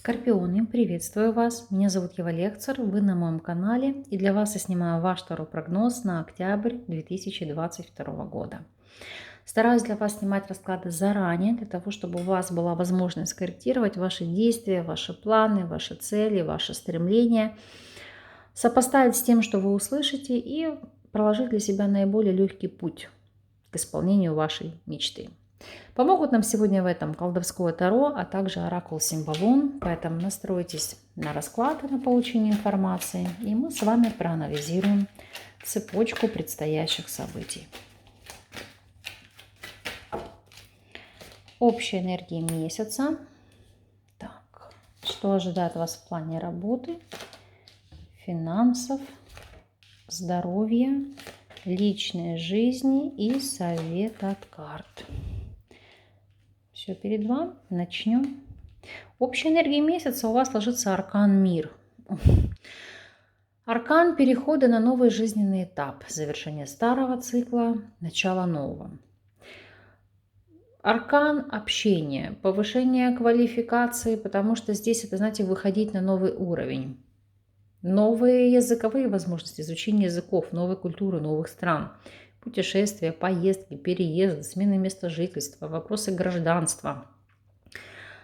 Скорпионы, приветствую вас. Меня зовут Ева Лехцер, вы на моем канале, и для вас я снимаю ваш второй прогноз на октябрь 2022 года. Стараюсь для вас снимать расклады заранее, для того, чтобы у вас была возможность скорректировать ваши действия, ваши планы, ваши цели, ваши стремления, сопоставить с тем, что вы услышите, и проложить для себя наиболее легкий путь к исполнению вашей мечты. Помогут нам сегодня в этом колдовское таро, а также оракул Символун, поэтому настройтесь на расклад и на получение информации, и мы с вами проанализируем цепочку предстоящих событий. Общая энергия месяца. Так, что ожидает вас в плане работы, финансов, здоровья, личной жизни и совет от карт. Все перед вами. Начнем. Общая энергия месяца у вас ложится аркан Мир. Аркан перехода на новый жизненный этап. Завершение старого цикла, начало нового. Аркан общения, повышение квалификации, потому что здесь это, знаете, выходить на новый уровень. Новые языковые возможности, изучение языков, новой культуры, новых стран. Путешествия, поездки, переезды, смены места жительства, вопросы гражданства,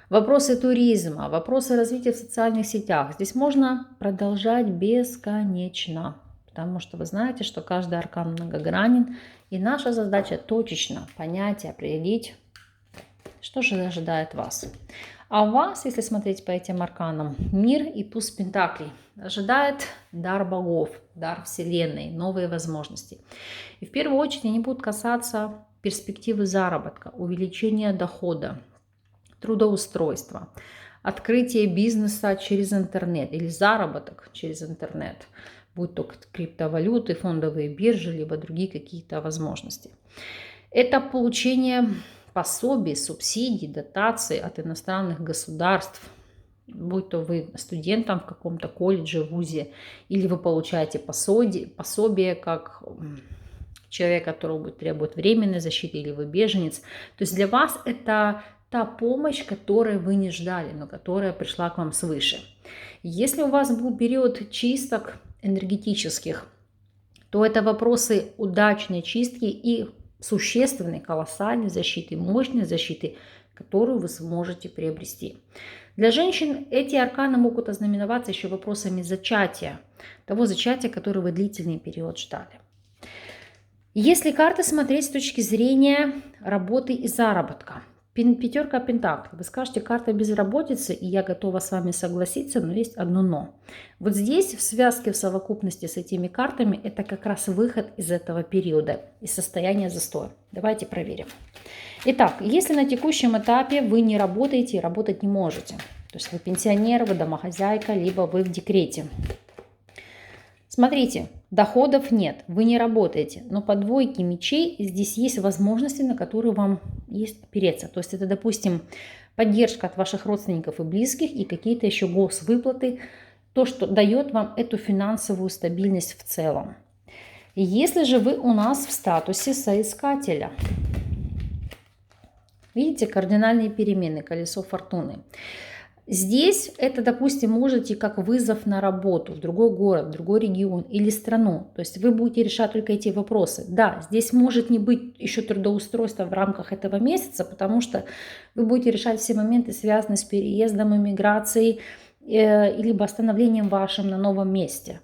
вопросы туризма, вопросы развития в социальных сетях. Здесь можно продолжать бесконечно, потому что вы знаете, что каждый аркан многогранен, и наша задача точечно понять и определить, что же ожидает вас. А вас, если смотреть по этим арканам, Мир и туз пентаклей, ожидает дар богов, дар вселенной, новые возможности. И в первую очередь они будут касаться перспективы заработка, увеличения дохода, трудоустройства, открытия бизнеса через интернет или заработок через интернет, будь то криптовалюты, фондовые биржи, либо другие какие-то возможности. Это получение пособий, субсидий, дотаций от иностранных государств, будь то вы студентом в каком-то колледже, вузе, или вы получаете пособие как человек, которого требует временной защиты, или вы беженец. То есть для вас это та помощь, которой вы не ждали, но которая пришла к вам свыше. Если у вас был период чисток энергетических, то это вопросы удачной чистки и существенной, колоссальной защиты, мощной защиты, которую вы сможете приобрести. Для женщин эти арканы могут ознаменоваться еще вопросами зачатия, того зачатия, которое вы длительный период ждали. Если карты смотреть с точки зрения работы и заработка, пятерка пентаклей, вы скажете, карта безработицы, и я готова с вами согласиться, но есть одно но. Вот здесь в связке, в совокупности с этими картами, это как раз выход из этого периода, из состояния застоя. Давайте проверим. Итак, если на текущем этапе вы не работаете и работать не можете, то есть вы пенсионер, вы домохозяйка, либо вы в декрете. Смотрите, доходов нет, вы не работаете, но по двойке мечей здесь есть возможности, на которые вам есть опереться. То есть это, допустим, поддержка от ваших родственников и близких и какие-то еще госвыплаты, то, что дает вам эту финансовую стабильность в целом. Если же вы у нас в статусе соискателя, видите, кардинальные перемены, колесо фортуны. Здесь это, допустим, можете как вызов на работу в другой город, в другой регион или страну. То есть вы будете решать только эти вопросы. Да, здесь может не быть еще трудоустройства в рамках этого месяца, потому что вы будете решать все моменты, связанные с переездом, иммиграцией, либо остановлением вашим на новом месте.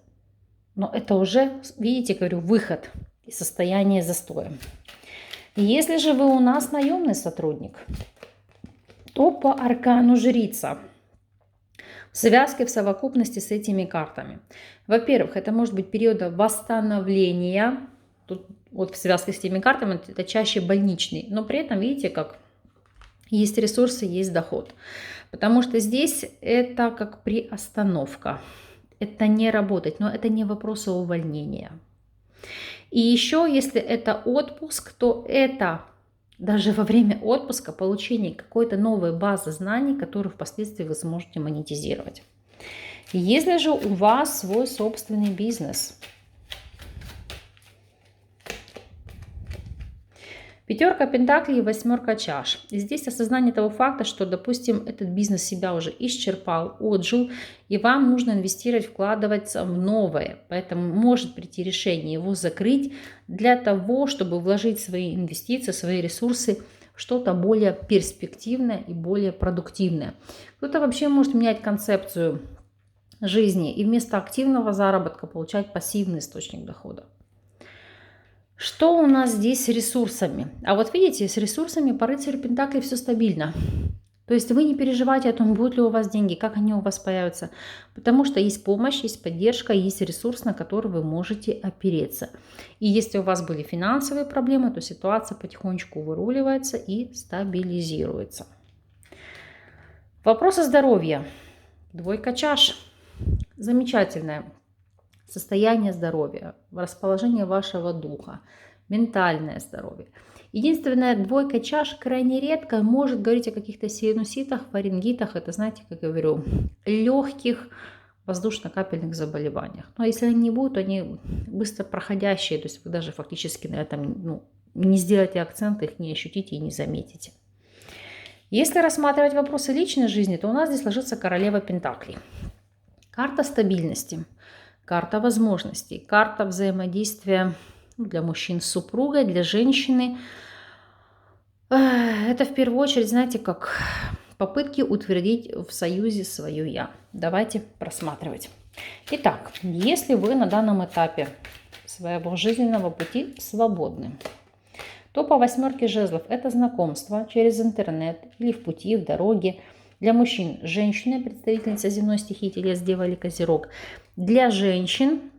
Но это уже, видите, говорю, выход из состояния застоя. Если же вы у нас наемный сотрудник, то по аркану жрица в связке, в совокупности с этими картами. Во-первых, это может быть период восстановления. Тут вот в связке с этими картами это чаще больничный. Но при этом, видите, как есть ресурсы, есть доход. Потому что здесь это как приостановка. Это не работать, но это не вопросы увольнения. И еще, если это отпуск, то это даже во время отпуска получение какой-то новой базы знаний, которую впоследствии вы сможете монетизировать. Если же у вас свой собственный бизнес, Пятерка пентаклей и восьмерка чаш. И здесь осознание того факта, что, допустим, этот бизнес себя уже исчерпал, отжил, и вам нужно инвестировать, вкладываться в новое. Поэтому может прийти решение его закрыть для того, чтобы вложить свои инвестиции, свои ресурсы в что-то более перспективное и более продуктивное. Кто-то вообще может менять концепцию жизни и вместо активного заработка получать пассивный источник дохода. Что у нас здесь с ресурсами? А вот видите, с ресурсами по рыцарю пентаклей все стабильно. То есть вы не переживайте о том, будут ли у вас деньги, как они у вас появятся. Потому что есть помощь, есть поддержка, есть ресурс, на который вы можете опереться. И если у вас были финансовые проблемы, то ситуация потихонечку выруливается и стабилизируется. Вопросы здоровья. Двойка чаш. Замечательное состояние здоровья, расположение вашего духа, ментальное здоровье. Единственная двойка чаш крайне редко может говорить о каких-то синуситах, фарингитах, это, знаете, как я говорю, легких воздушно-капельных заболеваниях. Но если они не будут, то они быстро проходящие, то есть вы даже фактически на этом не сделаете акцент, их не ощутите и не заметите. Если рассматривать вопросы личной жизни, то у нас здесь ложится королева пентаклей. Карта стабильности. Карта возможностей, карта взаимодействия для мужчин с супругой, для женщины. Это в первую очередь, знаете, как попытки утвердить в союзе свое «я». Давайте просматривать. Итак, если вы на данном этапе своего жизненного пути свободны, то по восьмерке жезлов это знакомство через интернет или в пути, в дороге. Для мужчин – женщина, представительница земной стихии, Телец, Дева или Козерог. Для женщин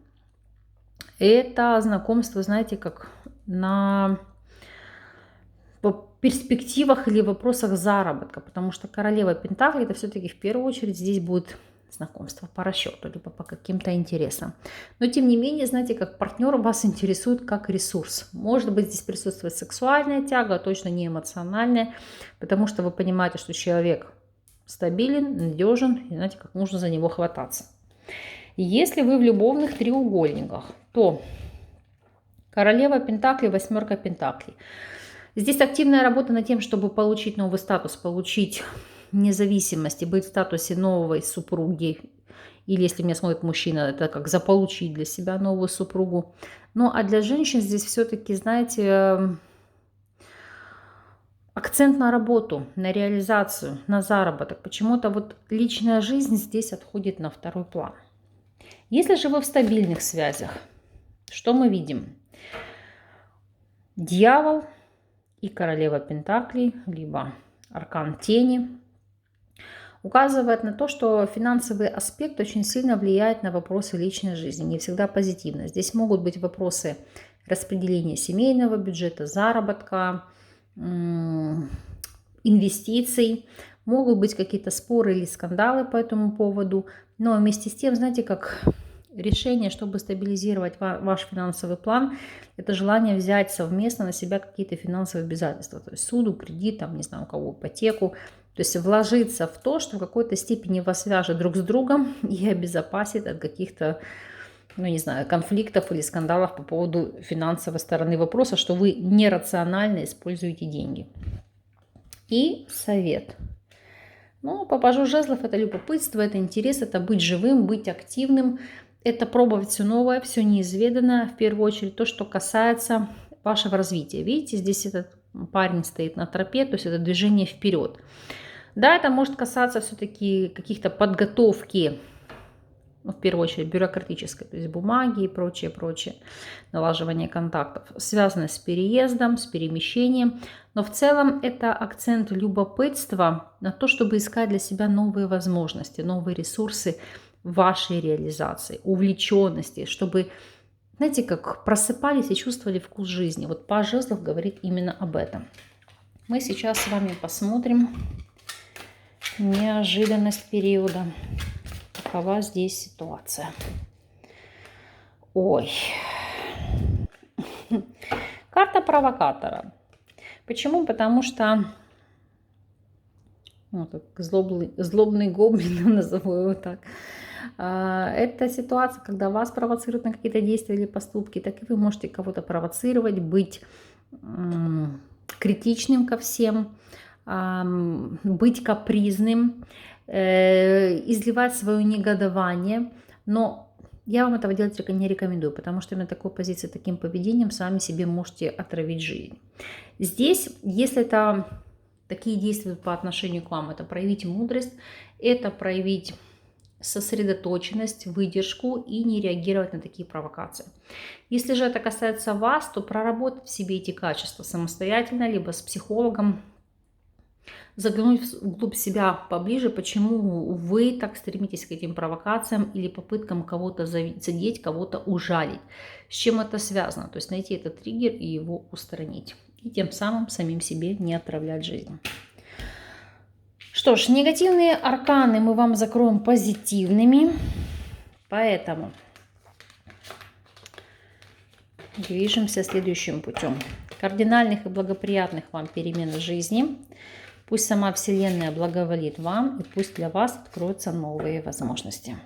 это знакомство, знаете, как на перспективах или вопросах заработка, потому что королева пентаклей это все-таки в первую очередь здесь будет знакомство по расчету, либо по каким-то интересам. Но тем не менее, знаете, как партнер вас интересует как ресурс. Может быть, здесь присутствует сексуальная тяга, точно не эмоциональная, потому что вы понимаете, что человек стабилен, надежен, и знаете, как нужно за него хвататься. Если вы в любовных треугольниках, то королева пентаклей, восьмерка пентаклей. Здесь активная работа над тем, чтобы получить новый статус, получить независимость и быть в статусе новой супруги. Или если меня смотрит мужчина, это как заполучить для себя новую супругу. Ну а для женщин здесь все-таки, знаете, акцент на работу, на реализацию, на заработок. Почему-то вот личная жизнь здесь отходит на второй план. Если же вы в стабильных связях, что мы видим? Дьявол и королева пентаклей, либо аркан тени, указывает на то, что финансовый аспект очень сильно влияет на вопросы личной жизни, не всегда позитивно. Здесь могут быть вопросы распределения семейного бюджета, заработка, инвестиций, могут быть какие-то споры или скандалы по этому поводу, но вместе с тем, знаете, как решение, чтобы стабилизировать ваш финансовый план, это желание взять совместно на себя какие-то финансовые обязательства, то есть суду, кредит, там, не знаю, у кого ипотеку, то есть вложиться в то, что в какой-то степени вас свяжет друг с другом и обезопасит от каких-то, ну, не знаю, конфликтов или скандалов по поводу финансовой стороны вопроса, что вы нерационально используете деньги. И совет. Ну, по пажу жезлов это любопытство, это интерес, это быть живым, быть активным, это пробовать все новое, все неизведанное, в первую очередь то, что касается вашего развития. Видите, здесь этот парень стоит на тропе, то есть это движение вперед. Да, это может касаться все-таки каких-то подготовки, в первую очередь бюрократической, то есть бумаги и прочее, налаживание контактов, связанное с переездом, с перемещением. Но в целом это акцент любопытства на то, чтобы искать для себя новые возможности, новые ресурсы вашей реализации, увлеченности, чтобы, знаете, как просыпались и чувствовали вкус жизни. Вот паж жезлов говорит именно об этом. Мы сейчас с вами посмотрим неожиданность периода. Какова здесь ситуация? Ой. Карта провокатора. Почему? Потому что злобный гоблин, назову его так. Это ситуация, когда вас провоцируют на какие-то действия или поступки, так и вы можете кого-то провоцировать, быть критичным ко всем, быть капризным, изливать свое негодование. Но я вам этого делать не рекомендую, потому что именно такой позицией, таким поведением сами себе можете отравить жизнь. Здесь, если это такие действия по отношению к вам, это проявить мудрость, это проявить сосредоточенность, выдержку и не реагировать на такие провокации. Если же это касается вас, то проработать в себе эти качества самостоятельно, либо с психологом, заглянуть вглубь себя поближе, почему вы так стремитесь к этим провокациям или попыткам кого-то задеть, кого-то ужалить. С чем это связано? То есть найти этот триггер и его устранить. И тем самым самим себе не отравлять жизнь. Что ж, негативные арканы мы вам закроем позитивными. Поэтому движемся следующим путем. Кардинальных и благоприятных вам перемен в жизни. Пусть сама Вселенная благоволит вам, и пусть для вас откроются новые возможности.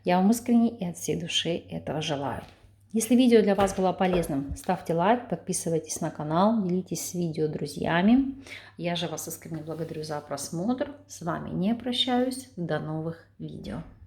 Я вам искренне и от всей души этого желаю. Если видео для вас было полезным, ставьте лайк, подписывайтесь на канал, делитесь с видео друзьями. Я же вас искренне благодарю за просмотр. С вами не прощаюсь. До новых видео.